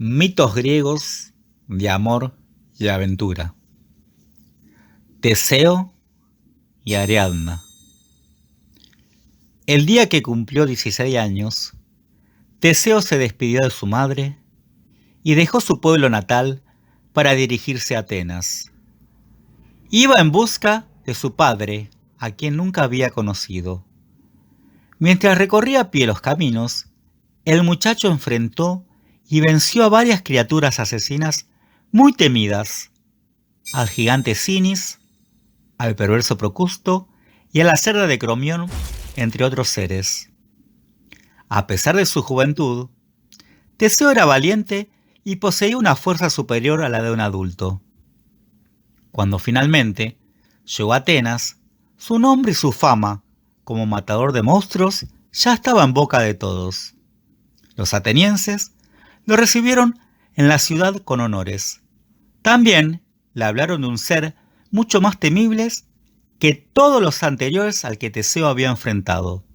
Mitos griegos de amor y aventura. Teseo y Ariadna. El día que cumplió 16 años, Teseo se despidió de su madre y dejó su pueblo natal para dirigirse a Atenas. Iba en busca de su padre, a quien nunca había conocido. Mientras recorría a pie los caminos, el muchacho enfrentó y venció a varias criaturas asesinas muy temidas, al gigante Sinis, al perverso Procusto y a la cerda de Cromión, entre otros seres. A pesar de su juventud, Teseo era valiente y poseía una fuerza superior a la de un adulto. Cuando finalmente llegó a Atenas, su nombre y su fama como matador de monstruos ya estaba en boca de todos. Los atenienses lo recibieron en la ciudad con honores. También le hablaron de un ser mucho más temible que todos los anteriores al que Teseo había enfrentado.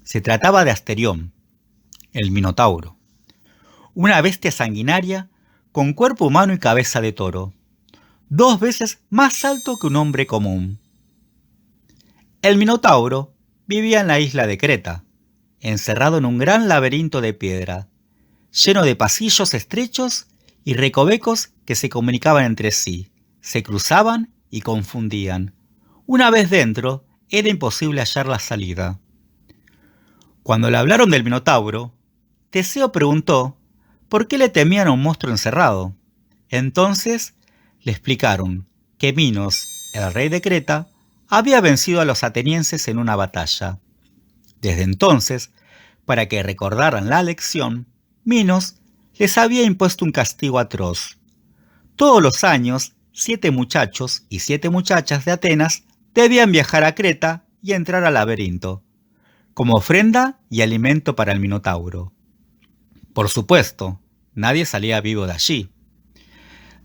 Se trataba de Asterión, el Minotauro, una bestia sanguinaria con cuerpo humano y cabeza de toro, 2 veces más alto que un hombre común. El Minotauro vivía en la isla de Creta, encerrado en un gran laberinto de piedra, lleno de pasillos estrechos y recovecos que se comunicaban entre sí, se cruzaban y confundían. Una vez dentro, era imposible hallar la salida. Cuando le hablaron del Minotauro, Teseo preguntó por qué le temían a un monstruo encerrado. Entonces le explicaron que Minos, el rey de Creta, había vencido a los atenienses en una batalla. Desde entonces, para que recordaran la lección, Minos les había impuesto un castigo atroz. Todos los años, 7 muchachos y 7 muchachas de Atenas debían viajar a Creta y entrar al laberinto, como ofrenda y alimento para el Minotauro. Por supuesto, nadie salía vivo de allí.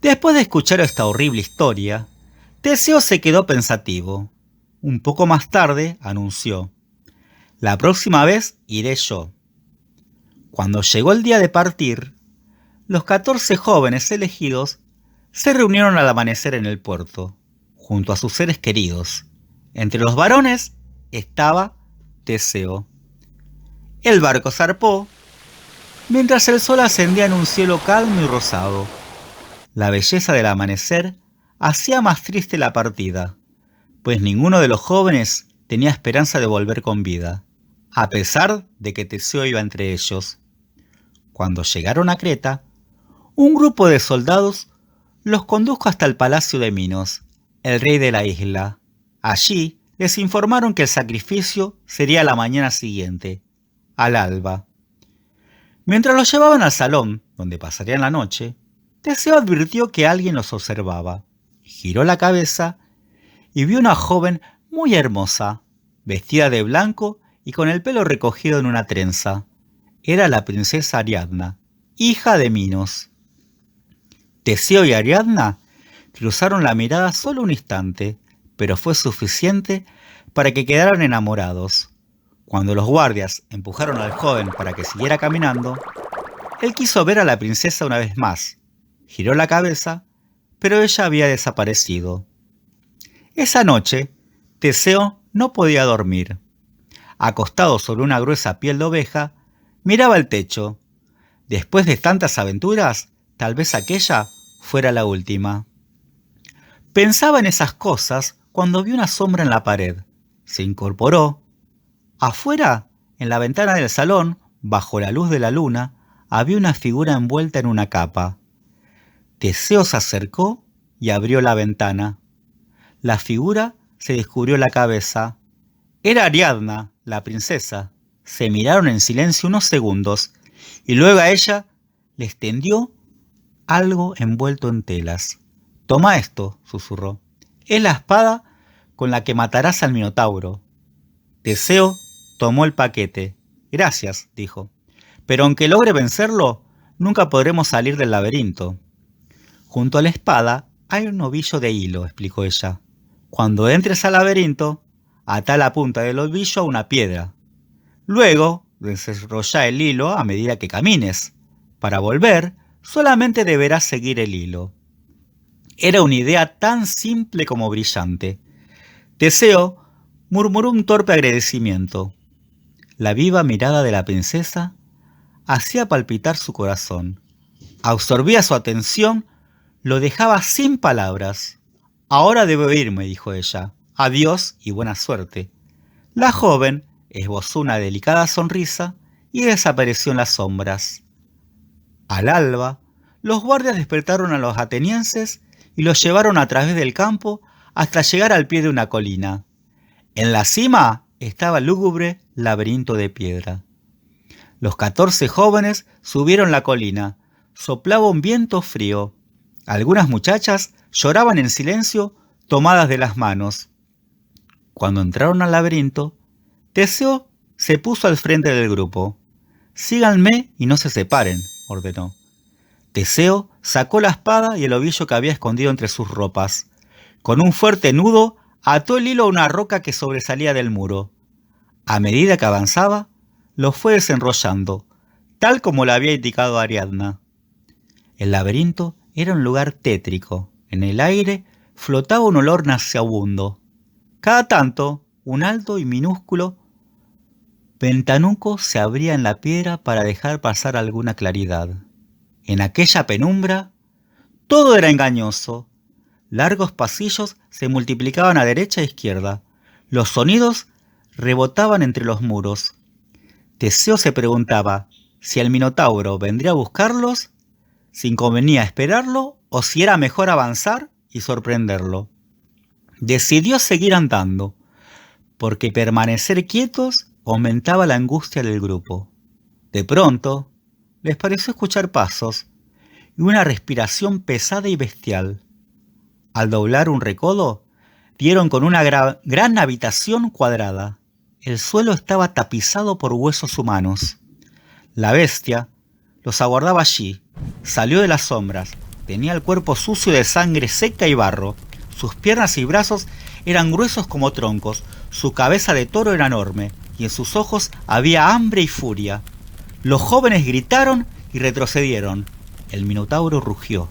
Después de escuchar esta horrible historia, Teseo se quedó pensativo. Un poco más tarde anunció: «La próxima vez iré yo». Cuando llegó el día de partir, los 14 jóvenes elegidos se reunieron al amanecer en el puerto, junto a sus seres queridos. Entre los varones estaba Teseo. El barco zarpó, mientras el sol ascendía en un cielo calmo y rosado. La belleza del amanecer hacía más triste la partida, pues ninguno de los jóvenes tenía esperanza de volver con vida, a pesar de que Teseo iba entre ellos. Cuando llegaron a Creta, un grupo de soldados los condujo hasta el palacio de Minos, el rey de la isla. Allí les informaron que el sacrificio sería la mañana siguiente, al alba. Mientras los llevaban al salón, donde pasarían la noche, Teseo advirtió que alguien los observaba. Giró la cabeza y vio una joven muy hermosa, vestida de blanco y con el pelo recogido en una trenza. Era la princesa Ariadna, hija de Minos. Teseo y Ariadna cruzaron la mirada solo un instante, pero fue suficiente para que quedaran enamorados. Cuando los guardias empujaron al joven para que siguiera caminando, él quiso ver a la princesa una vez más. Giró la cabeza, pero ella había desaparecido. Esa noche, Teseo no podía dormir. Acostado sobre una gruesa piel de oveja, miraba el techo. Después de tantas aventuras, tal vez aquella fuera la última. Pensaba en esas cosas cuando vio una sombra en la pared. Se incorporó. Afuera, en la ventana del salón, bajo la luz de la luna, había una figura envuelta en una capa. Teseo se acercó y abrió la ventana. La figura se descubrió la cabeza. Era Ariadna, la princesa. Se miraron en silencio unos segundos y luego a ella le extendió algo envuelto en telas. «Toma esto», susurró. «Es la espada con la que matarás al Minotauro». Teseo tomó el paquete. «Gracias», dijo. «Pero aunque logre vencerlo, nunca podremos salir del laberinto». «Junto a la espada hay un ovillo de hilo», explicó ella. «Cuando entres al laberinto, ata la punta del ovillo a una piedra. Luego, desenrolla el hilo a medida que camines. Para volver, solamente deberás seguir el hilo. Era una idea tan simple como brillante. Teseo murmuró un torpe agradecimiento. La viva mirada de la princesa hacía palpitar su corazón. Absorbía su atención, lo dejaba sin palabras. Ahora debo irme, dijo ella. Adiós y buena suerte. La joven esbozó una delicada sonrisa y desapareció en las sombras. Al alba, los guardias despertaron a los atenienses y los llevaron a través del campo hasta llegar al pie de una colina. En la cima estaba el lúgubre laberinto de piedra. Los 14 jóvenes subieron la colina. Soplaba un viento frío. Algunas muchachas lloraban en silencio, tomadas de las manos. Cuando entraron al laberinto, Teseo se puso al frente del grupo. «Síganme y no se separen», ordenó. Teseo sacó la espada y el ovillo que había escondido entre sus ropas. Con un fuerte nudo, ató el hilo a una roca que sobresalía del muro. A medida que avanzaba, lo fue desenrollando, tal como lo había indicado Ariadna. El laberinto era un lugar tétrico. En el aire flotaba un olor nauseabundo. Cada tanto, un alto y minúsculo ventanuco se abría en la piedra para dejar pasar alguna claridad. En aquella penumbra, todo era engañoso. Largos pasillos se multiplicaban a derecha e izquierda. Los sonidos rebotaban entre los muros. Teseo se preguntaba si el Minotauro vendría a buscarlos, si convenía esperarlo o si era mejor avanzar y sorprenderlo. Decidió seguir andando, porque permanecer quietos aumentaba la angustia del grupo. De pronto, les pareció escuchar pasos y una respiración pesada y bestial. Al doblar un recodo, dieron con una gran habitación cuadrada. El suelo estaba tapizado por huesos humanos. La bestia los aguardaba allí. Salió de las sombras. Tenía el cuerpo sucio de sangre seca y barro. Sus piernas y brazos eran gruesos como troncos. Su cabeza de toro era enorme y en sus ojos había hambre y furia. Los jóvenes gritaron y retrocedieron. El Minotauro rugió,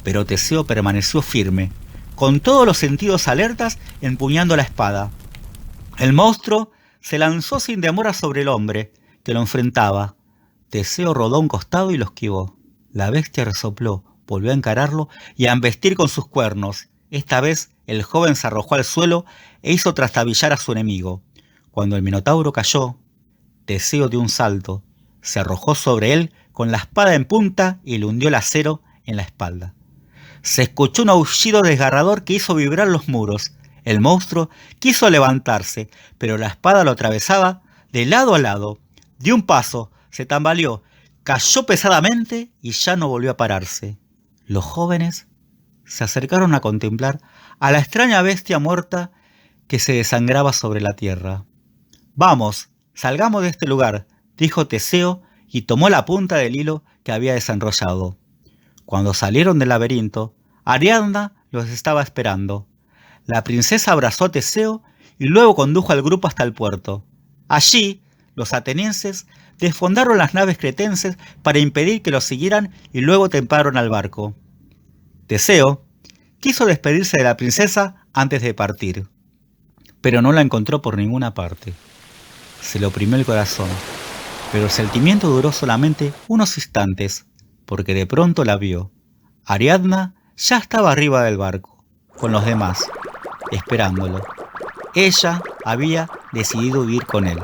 pero Teseo permaneció firme, con todos los sentidos alertas, empuñando la espada. El monstruo se lanzó sin demora sobre el hombre que lo enfrentaba. Teseo rodó a un costado y lo esquivó. La bestia resopló, volvió a encararlo y a embestir con sus cuernos. Esta vez el joven se arrojó al suelo e hizo trastabillar a su enemigo. Cuando el Minotauro cayó, Teseo dio un salto, se arrojó sobre él con la espada en punta y le hundió el acero en la espalda. Se escuchó un aullido desgarrador que hizo vibrar los muros. El monstruo quiso levantarse, pero la espada lo atravesaba de lado a lado. Dio un paso, se tambaleó, cayó pesadamente y ya no volvió a pararse. Los jóvenes se acercaron a contemplar a la extraña bestia muerta que se desangraba sobre la tierra. «Vamos, salgamos de este lugar», dijo Teseo y tomó la punta del hilo que había desenrollado. Cuando salieron del laberinto, Ariadna los estaba esperando. La princesa abrazó a Teseo y luego condujo al grupo hasta el puerto. Allí, los atenienses desfondaron las naves cretenses para impedir que los siguieran y luego treparon al barco. Teseo quiso despedirse de la princesa antes de partir, pero no la encontró por ninguna parte. Se le oprimió el corazón, pero el sentimiento duró solamente unos instantes, porque de pronto la vio. Ariadna ya estaba arriba del barco, con los demás, esperándolo. Ella había decidido ir con él.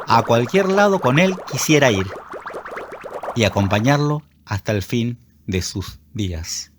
A cualquier lado con él quisiera ir y acompañarlo hasta el fin de sus días.